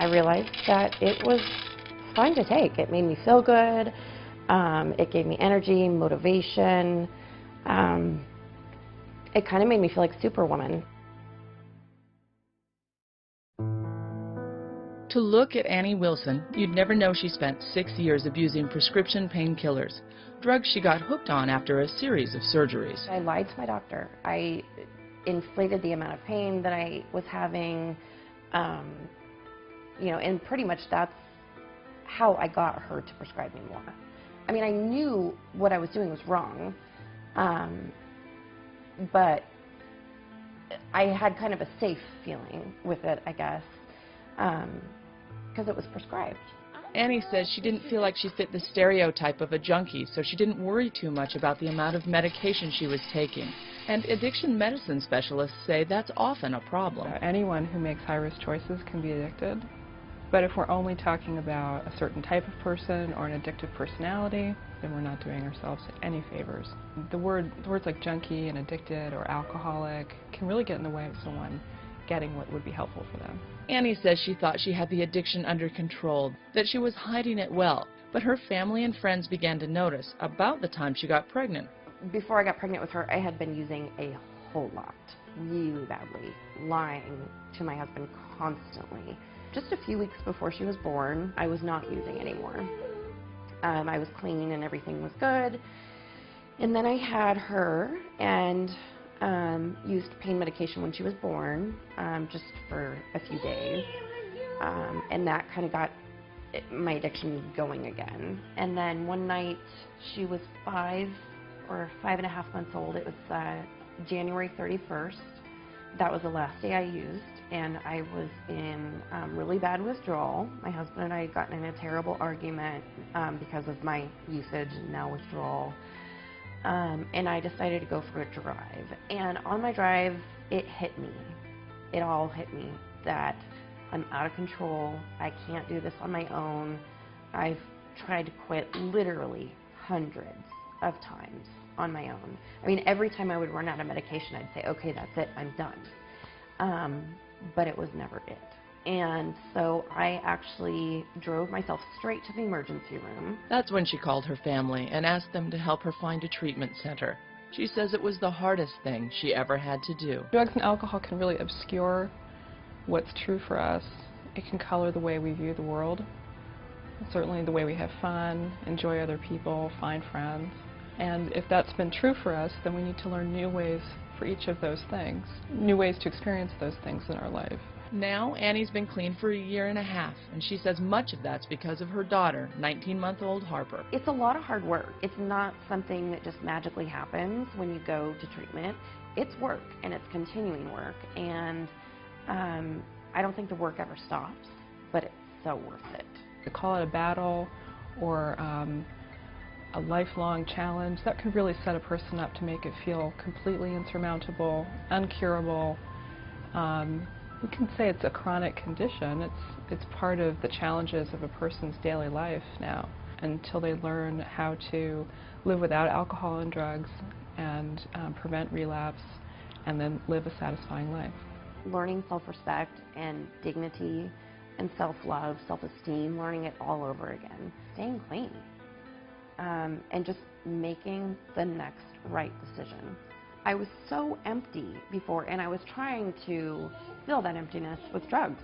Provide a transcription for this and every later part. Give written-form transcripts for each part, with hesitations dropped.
I realized that it was fine to take. It made me feel good. It gave me energy, motivation. It kind of made me feel like Superwoman. To look at Annie Wilson, you'd never know she spent 6 years abusing prescription painkillers, drugs she got hooked on after a series of surgeries. I lied to my doctor. I inflated the amount of pain that I was having, you know, and pretty much that's how I got her to prescribe me more. I mean, I knew what I was doing was wrong, but I had kind of a safe feeling with it, I guess, because it was prescribed. Annie says she didn't feel like she fit the stereotype of a junkie, so she didn't worry too much about the amount of medication she was taking. And addiction medicine specialists say that's often a problem. Anyone who makes high-risk choices can be addicted. But if we're only talking about a certain type of person or an addictive personality, then we're not doing ourselves any favors. The words like junkie and addicted or alcoholic can really get in the way of someone getting what would be helpful for them. Annie says she thought she had the addiction under control, that she was hiding it well, but her family and friends began to notice about the time she got pregnant. Before I got pregnant with her, I had been using a whole lot, really badly, lying to my husband constantly. Just a few weeks before she was born, I was not using anymore. I was clean and everything was good. And then I had her and used pain medication when she was born, just for a few days. And that kind of got my addiction going again. And then one night, she was 5 or 5.5 months old. It was January 31st. That was the last day I used. And I was in really bad withdrawal. My husband and I had gotten in a terrible argument because of my usage and now withdrawal. And I decided to go for a drive. And on my drive, it hit me. It all hit me that I'm out of control. I can't do this on my own. I've tried to quit literally hundreds of times on my own. I mean, every time I would run out of medication, I'd say, okay, that's it, I'm done. But it was never it. And so I actually drove myself straight to the emergency room. That's when she called her family and asked them to help her find a treatment center. She says it was the hardest thing she ever had to do. Drugs and alcohol can really obscure what's true for us. It can color the way we view the world, certainly the way we have fun, enjoy other people, find friends. And if that's been true for us, then we need to learn new ways for each of those things, new ways to experience those things in our life. Now, Annie's been clean for 1.5 years, and she says much of that's because of her daughter, 19-month-old Harper. It's a lot of hard work. It's not something that just magically happens when you go to treatment. It's work, and it's continuing work, and I don't think the work ever stops, but it's so worth it. To call it a battle or a lifelong challenge, that can really set a person up to make it feel completely insurmountable, uncurable. We can say it's a chronic condition. It's part of the challenges of a person's daily life now, until they learn how to live without alcohol and drugs and prevent relapse and then live a satisfying life. Learning self-respect and dignity and self-love, self-esteem, learning it all over again. Staying clean. And just making the next right decision. I was so empty before, and I was trying to fill that emptiness with drugs,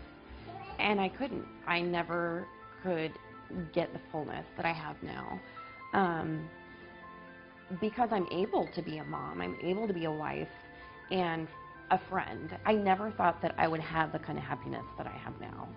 and I couldn't. I never could get the fullness that I have now. Because I'm able to be a mom, I'm able to be a wife and a friend. I never thought that I would have the kind of happiness that I have now.